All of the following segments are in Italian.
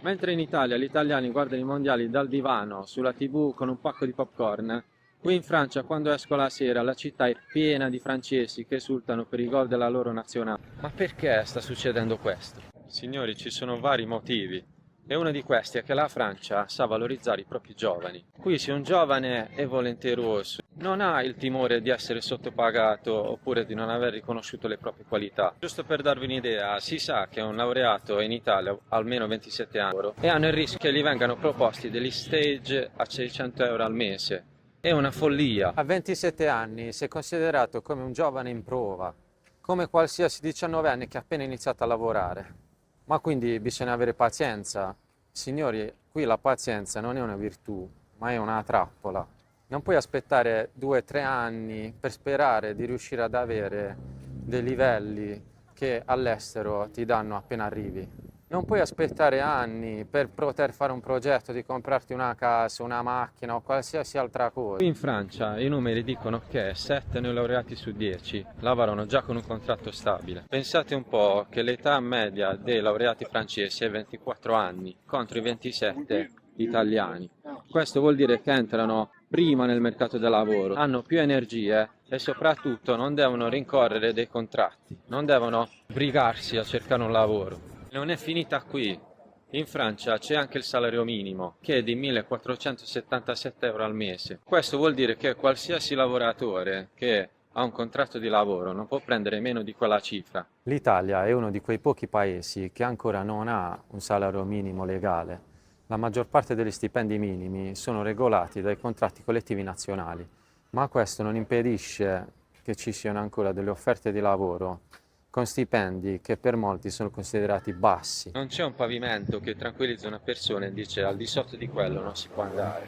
Mentre in Italia gli italiani guardano i mondiali dal divano, sulla TV con un pacco di popcorn, qui in Francia quando esco la sera la città è piena di francesi che esultano per i gol della loro nazionale. Ma perché sta succedendo questo? Signori, ci sono vari motivi. E uno di questi è che la Francia sa valorizzare i propri giovani. Qui se un giovane è volenteroso, non ha il timore di essere sottopagato oppure di non aver riconosciuto le proprie qualità. Giusto per darvi un'idea, si sa che un laureato in Italia ha almeno 27 anni e hanno il rischio che gli vengano proposti degli stage a 600 euro al mese. È una follia. A 27 anni sei considerato come un giovane in prova, come qualsiasi 19enne che ha appena iniziato a lavorare. Ma quindi bisogna avere pazienza. Signori, qui la pazienza non è una virtù, ma è una trappola. Non puoi aspettare 2 o 3 anni per sperare di riuscire ad avere dei livelli che all'estero ti danno appena arrivi. Non puoi aspettare anni per poter fare un progetto di comprarti una casa, una macchina o qualsiasi altra cosa. Qui in Francia i numeri dicono che 7 neolaureati su 10 lavorano già con un contratto stabile. Pensate un po' che l'età media dei laureati francesi è 24 anni contro i 27 italiani. Questo vuol dire che entrano prima nel mercato del lavoro, hanno più energie e soprattutto non devono rincorrere dei contratti, non devono brigarsi a cercare un lavoro. Non è finita qui. In Francia c'è anche il salario minimo, che è di 1477 euro al mese. Questo vuol dire che qualsiasi lavoratore che ha un contratto di lavoro non può prendere meno di quella cifra. L'Italia è uno di quei pochi paesi che ancora non ha un salario minimo legale. La maggior parte degli stipendi minimi sono regolati dai contratti collettivi nazionali, ma questo non impedisce che ci siano ancora delle offerte di lavoro con stipendi che per molti sono considerati bassi. Non c'è un pavimento che tranquillizza una persona e dice al di sotto di quello non si può andare.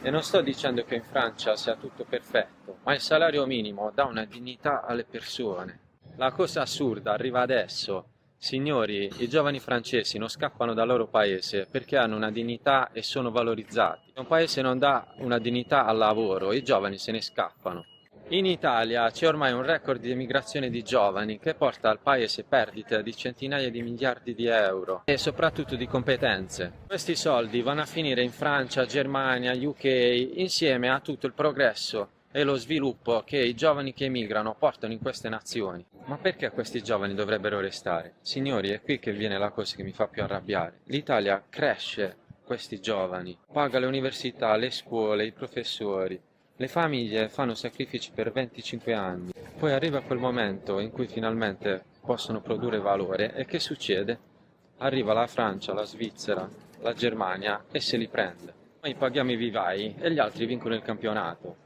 E non sto dicendo che in Francia sia tutto perfetto, ma il salario minimo dà una dignità alle persone. La cosa assurda arriva adesso. Signori, i giovani francesi non scappano dal loro paese perché hanno una dignità e sono valorizzati. Se un paese non dà una dignità al lavoro, i giovani se ne scappano. In Italia c'è ormai un record di emigrazione di giovani che porta al paese perdite di centinaia di miliardi di euro e soprattutto di competenze. Questi soldi vanno a finire in Francia, Germania, UK, insieme a tutto il progresso e lo sviluppo che i giovani che emigrano portano in queste nazioni. Ma perché questi giovani dovrebbero restare? Signori, è qui che viene la cosa che mi fa più arrabbiare. L'Italia cresce questi giovani, paga le università, le scuole, i professori. Le famiglie fanno sacrifici per 25 anni, poi arriva quel momento in cui finalmente possono produrre valore e che succede? Arriva la Francia, la Svizzera, la Germania e se li prende. Noi paghiamo i vivai e gli altri vincono il campionato.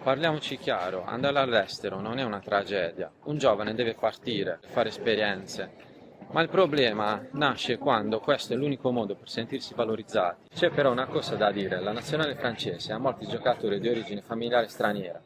Parliamoci chiaro, andare all'estero non è una tragedia, un giovane deve partire, fare esperienze. Ma il problema nasce quando questo è l'unico modo per sentirsi valorizzati. C'è però una cosa da dire, la nazionale francese ha molti giocatori di origine familiare straniera.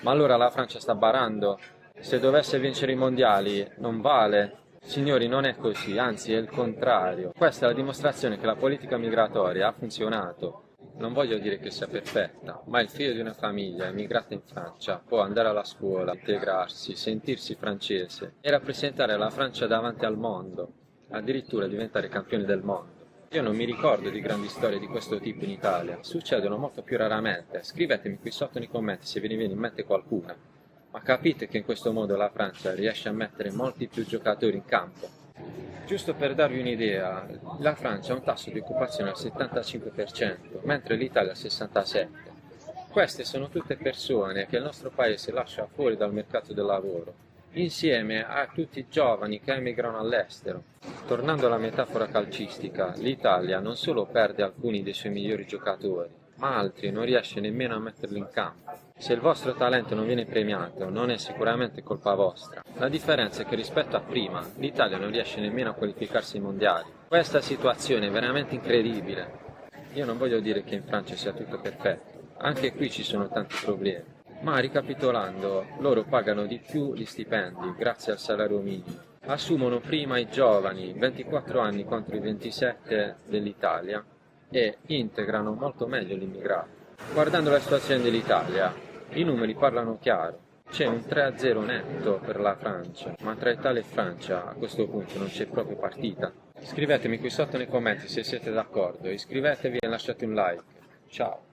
Ma allora la Francia sta barando? Se dovesse vincere i mondiali non vale? Signori, non è così, anzi è il contrario. Questa è la dimostrazione che la politica migratoria ha funzionato. Non voglio dire che sia perfetta, ma il figlio di una famiglia emigrata in Francia può andare alla scuola, integrarsi, sentirsi francese e rappresentare la Francia davanti al mondo, addirittura diventare campioni del mondo. Io non mi ricordo di grandi storie di questo tipo in Italia, succedono molto più raramente. Scrivetemi qui sotto nei commenti se ve ne viene in mente qualcuna. Ma capite che in questo modo la Francia riesce a mettere molti più giocatori in campo. Giusto per darvi un'idea, la Francia ha un tasso di occupazione al 75%, mentre l'Italia al 67%. Queste sono tutte persone che il nostro paese lascia fuori dal mercato del lavoro, insieme a tutti i giovani che emigrano all'estero. Tornando alla metafora calcistica, l'Italia non solo perde alcuni dei suoi migliori giocatori, ma altri non riesce nemmeno a metterli in campo. Se il vostro talento non viene premiato, non è sicuramente colpa vostra. La differenza è che rispetto a prima, l'Italia non riesce nemmeno a qualificarsi ai mondiali. Questa situazione è veramente incredibile. Io non voglio dire che in Francia sia tutto perfetto, anche qui ci sono tanti problemi. Ma ricapitolando, loro pagano di più gli stipendi grazie al salario minimo. Assumono prima i giovani, 24 anni contro i 27 dell'Italia, e integrano molto meglio l'immigrato. Guardando la situazione dell'Italia, i numeri parlano chiaro. C'è un 3-0 netto per la Francia, ma tra Italia e Francia a questo punto non c'è proprio partita. Scrivetemi qui sotto nei commenti se siete d'accordo, iscrivetevi e lasciate un like. Ciao!